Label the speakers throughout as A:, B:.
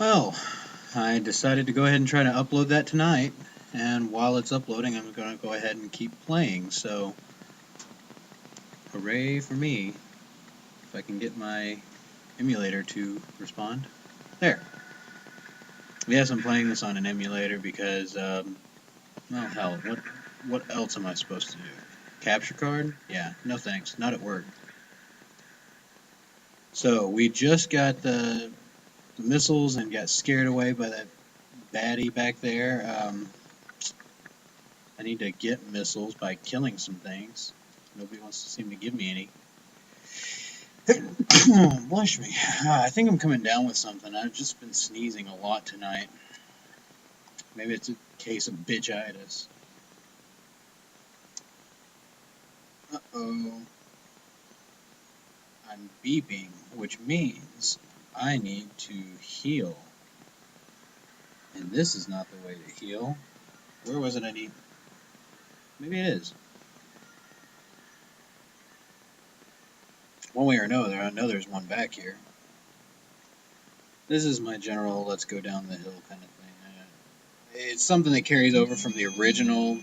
A: Well, I decided to go ahead and try to upload that tonight, and while it's uploading, I'm going to go ahead and keep playing, so hooray for me. If I can get my emulator to respond. There. Yes, I'm playing this on an emulator because, well, hell, what else am I supposed to do? Capture card? Yeah, no thanks, not at work. So, we just got the missiles and got scared away by that baddie back there. I need to get missiles by killing some things. Nobody wants to seem to give me any. Blush me. I think I'm coming down with something. I've just been sneezing a lot tonight. Maybe it's a case of bitchitis. Uh-oh. I'm beeping, which means I need to heal. And this is not the way to heal. Where was it I need? Maybe it is. One way or another, I know there's one back here. This is my general let's go down the hill kind of thing. It's something that carries over from the original.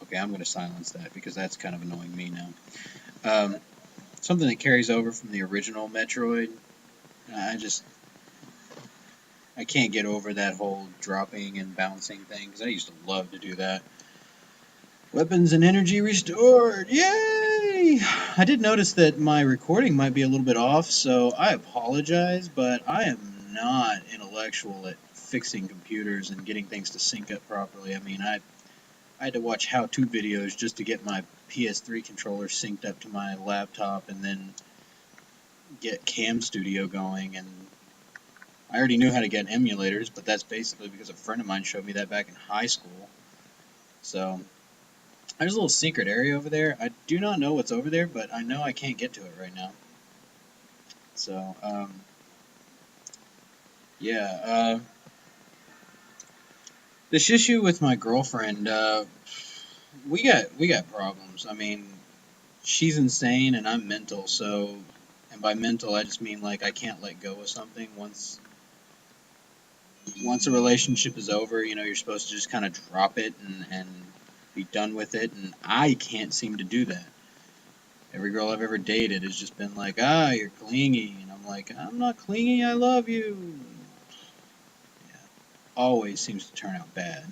A: Okay, I'm going to silence that because that's kind of annoying me now. Something that carries over from the original Metroid. I can't get over that whole dropping and bouncing thing because I used to love to do that. Weapons and energy restored! Yay! I did notice that my recording might be a little bit off, so I apologize, but I am not intellectual at fixing computers and getting things to sync up properly. I mean, I had to watch how-to videos just to get my PS3 controller synced up to my laptop and then get Cam Studio going, and I already knew how to get emulators, but that's basically because a friend of mine showed me that back in high school. So there's a little secret area over there. I do not know what's over there, but I know I can't get to it right now. So, yeah. This issue with my girlfriend, we got problems. I mean, she's insane and I'm mental. So, and by mental, I just mean like I can't let go of something once a relationship is over. You know, you're supposed to just kind of drop it and be done with it, and I can't seem to do that. Every girl I've ever dated has just been like, you're clingy. And I'm like, I'm not clingy, I love you. Yeah, always seems to turn out bad.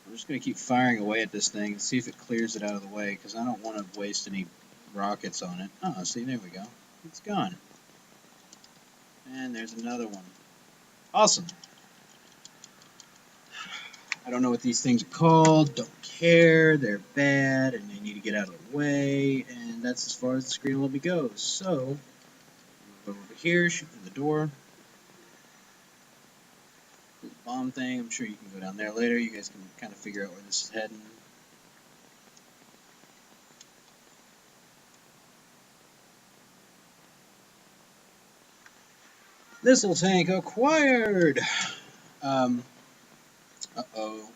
A: I'm just going to keep firing away at this thing and see if it clears it out of the way, because I don't want to waste any rockets on it. Oh, see, there we go. It's gone. And there's another one. Awesome. I don't know what these things are called, don't care, they're bad, and they need to get out of the way, and that's as far as the screen will let me go. So, move over here, shoot through the door. The bomb thing, I'm sure you can go down there later, you guys can kind of figure out where this is heading. Missile tank acquired! Uh-oh. Gotta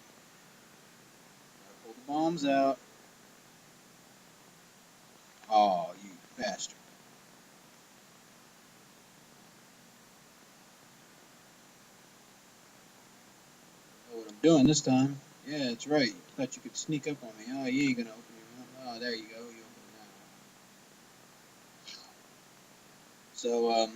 A: pull the bombs out. Oh, you bastard. I know what I'm doing this time. Yeah, that's right. Thought you could sneak up on me. Oh, you ain't gonna open your mouth. Oh, there you go. You open it now. So,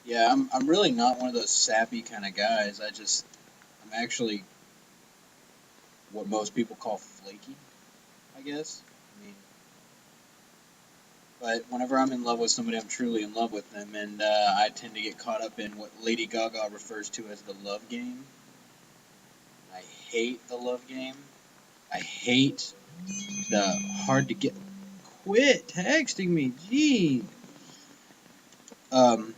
A: yeah, I'm really not one of those sappy kind of guys. I'm actually what most people call flaky, I guess. I mean, but whenever I'm in love with somebody, I'm truly in love with them, and I tend to get caught up in what Lady Gaga refers to as the love game. I hate the love game. I hate the hard to get. Quit texting me, gee. Um,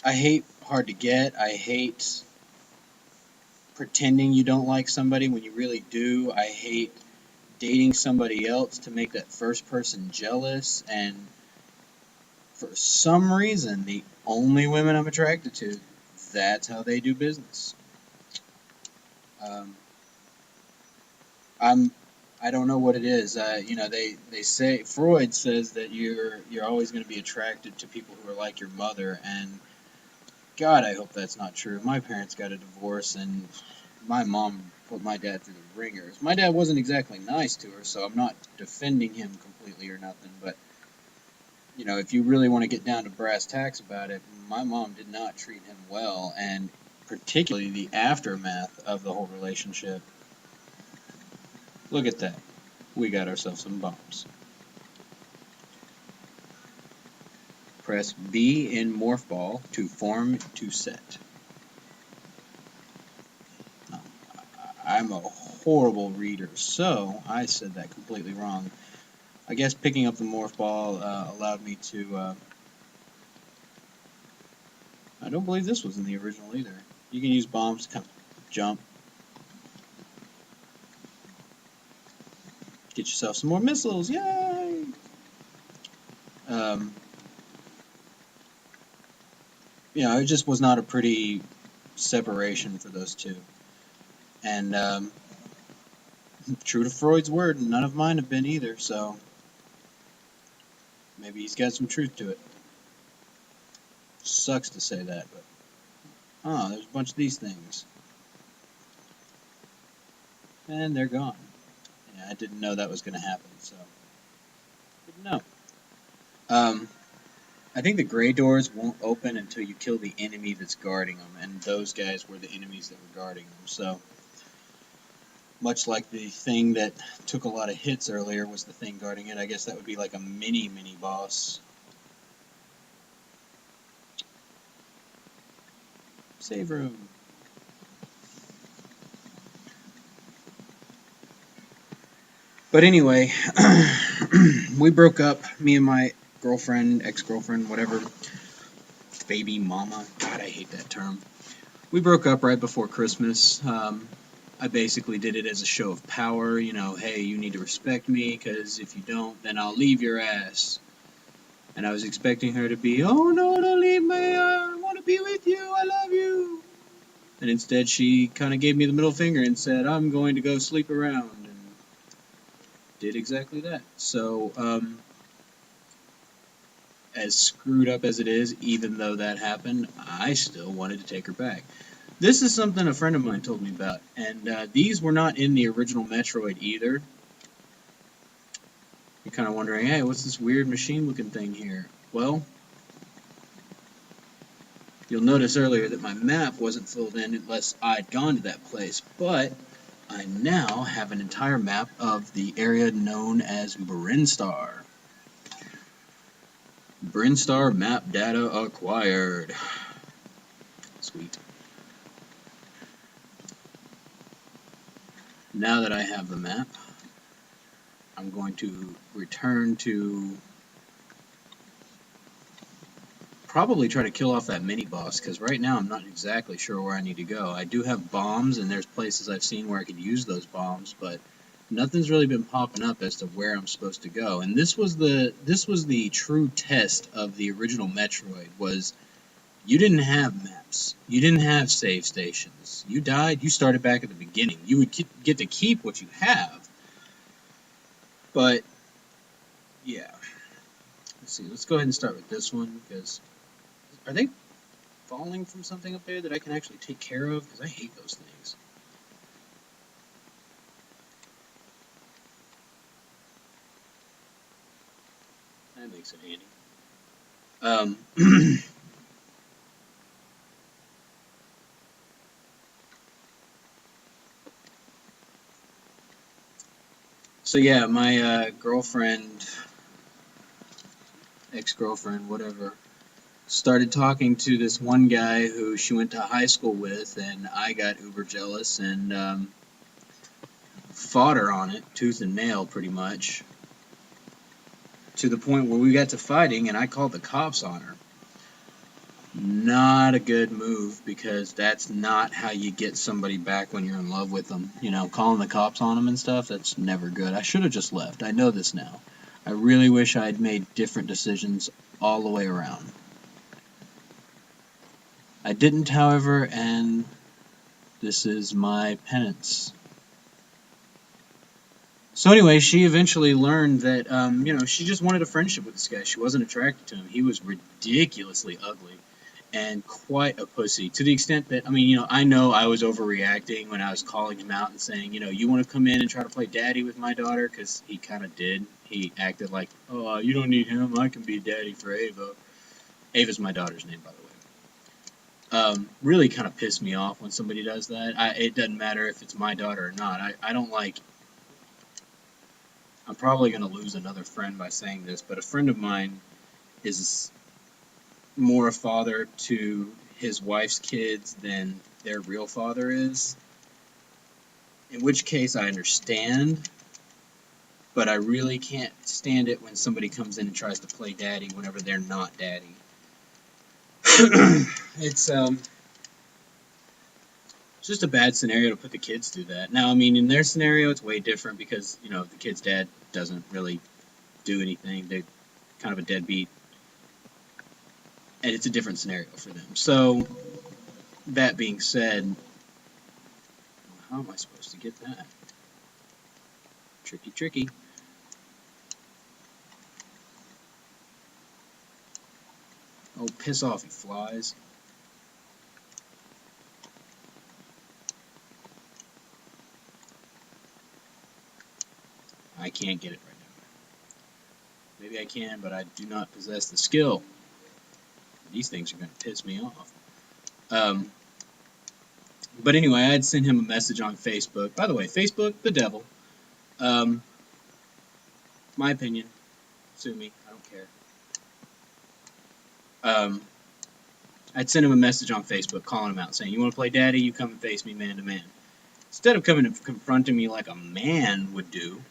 A: I hate hard to get. I hate pretending you don't like somebody when you really do. I hate dating somebody else to make that first person jealous, and for some reason, the only women I'm attracted to, that's how they do business. Um, I'm I don't know what it is. You know, they say Freud says that you're always going to be attracted to people who are like your mother, and God, I hope that's not true. My parents got a divorce, and my mom put my dad through the ringers. My dad wasn't exactly nice to her, so I'm not defending him completely or nothing, but you know, if you really want to get down to brass tacks about it, my mom did not treat him well, and particularly the aftermath of the whole relationship. Look at that. We got ourselves some bombs. Press B in Morph Ball to form to set. I'm a horrible reader, so I said that completely wrong. I guess picking up the Morph Ball allowed me to... I don't believe this was in the original either. You can use bombs to jump. Get yourself some more missiles. Yay! Um, you know, it just was not a pretty separation for those two. And true to Freud's word, none of mine have been either, so maybe he's got some truth to it. Sucks to say that, but... Oh, there's a bunch of these things. And they're gone. Yeah, I didn't know that was going to happen, so... Didn't know. I think the gray doors won't open until you kill the enemy that's guarding them, and those guys were the enemies that were guarding them, so... Much like the thing that took a lot of hits earlier was the thing guarding it, I guess that would be like a mini boss. Save room. But anyway, we broke up, me and my girlfriend, ex-girlfriend, whatever, baby mama, God, I hate that term. We broke up right before Christmas. I basically did it as a show of power, you know, hey, you need to respect me, because if you don't, then I'll leave your ass. And I was expecting her to be, oh no, don't leave me, I want to be with you, I love you. And instead she kind of gave me the middle finger and said, I'm going to go sleep around, and did exactly that. So, as screwed up as it is, even though that happened, I still wanted to take her back. This is something a friend of mine told me about, and these were not in the original Metroid either. You're kind of wondering, hey, what's this weird machine-looking thing here? Well, you'll notice earlier that my map wasn't filled in unless I'd gone to that place, but I now have an entire map of the area known as Brimstar. Brimstar map data acquired. Sweet. Now that I have the map, I'm going to return to probably try to kill off that mini-boss, because right now I'm not exactly sure where I need to go. I do have bombs, and there's places I've seen where I could use those bombs, but nothing's really been popping up as to where I'm supposed to go. And this was the true test of the original Metroid, was you didn't have maps. You didn't have save stations. You died, you started back at the beginning. You would get to keep what you have. But, yeah. Let's see, let's go ahead and start with this one, because... Are they falling from something up there that I can actually take care of? Because I hate those things. That makes it handy. So yeah, my girlfriend, ex-girlfriend, whatever, started talking to this one guy who she went to high school with, and I got uber jealous and fought her on it, tooth and nail, pretty much, to the point where we got to fighting, and I called the cops on her. Not a good move, because that's not how you get somebody back when you're in love with them. You know, calling the cops on them and stuff, that's never good. I should have just left. I know this now. I really wish I had made different decisions all the way around. I didn't, however, and this is my penance. So anyway, she eventually learned that, she just wanted a friendship with this guy. She wasn't attracted to him. He was ridiculously ugly and quite a pussy, to the extent that, I know I was overreacting when I was calling him out and saying, you want to come in and try to play daddy with my daughter? Because he kind of did. He acted like, oh, you don't need him. I can be daddy for Ava. Ava's my daughter's name, by the way. Really kind of pissed me off when somebody does that. It doesn't matter if it's my daughter or not. I don't like... I'm probably going to lose another friend by saying this, but a friend of mine is more a father to his wife's kids than their real father is. In which case I understand, but I really can't stand it when somebody comes in and tries to play daddy whenever they're not daddy. It's just a bad scenario to put the kids through that. Now, in their scenario, it's way different because, the kid's dad doesn't really do anything. They're kind of a deadbeat. And it's a different scenario for them. So, that being said, how am I supposed to get that? Tricky, tricky. Oh, piss off, you flies. I can't get it right now. Maybe I can, but I do not possess the skill. These things are going to piss me off. But anyway, I had sent him a message on Facebook. By the way, Facebook, the devil. My opinion. Sue me. I don't care. I'd sent him a message on Facebook calling him out, saying, you want to play daddy? You come and face me man to man. Instead of coming and confronting me like a man would do,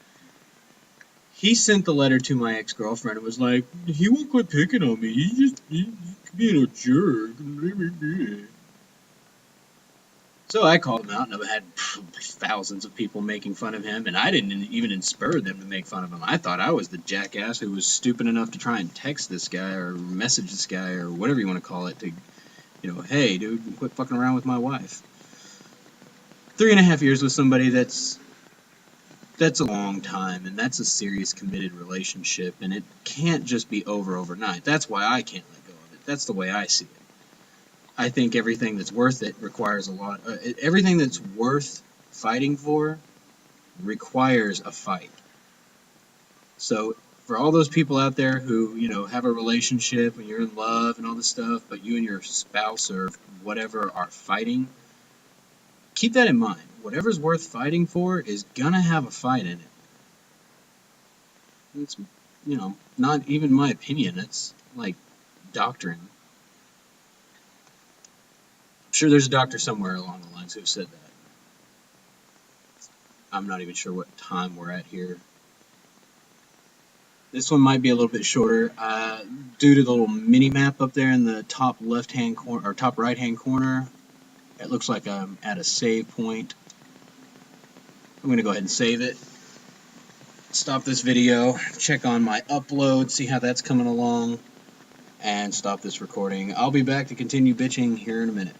A: he sent the letter to my ex-girlfriend and was like, he won't quit picking on me. He's being a jerk. So I called him out, and I've had thousands of people making fun of him, and I didn't even inspire them to make fun of him. I thought I was the jackass who was stupid enough to try and text this guy or message this guy or whatever you want to call it to, hey, dude, quit fucking around with my wife. 3.5 years with somebody, that's a long time, and that's a serious committed relationship, and it can't just be over overnight. That's why I can't let go of it. That's the way I see it. I think everything that's worth it requires a lot. Everything that's worth fighting for requires a fight. So for all those people out there who, have a relationship and you're in love and all this stuff, but you and your spouse or whatever are fighting, keep that in mind. Whatever's worth fighting for is gonna have a fight in it. It's, not even my opinion. It's like doctrine. I'm sure there's a doctor somewhere along the lines who said that. I'm not even sure what time we're at here. This one might be a little bit shorter due to the little mini map up there in the top left-hand corner or top right-hand corner. It looks like I'm at a save point. I'm going to go ahead and save it. Stop this video, check on my upload, see how that's coming along, and stop this recording. I'll be back to continue bitching here in a minute.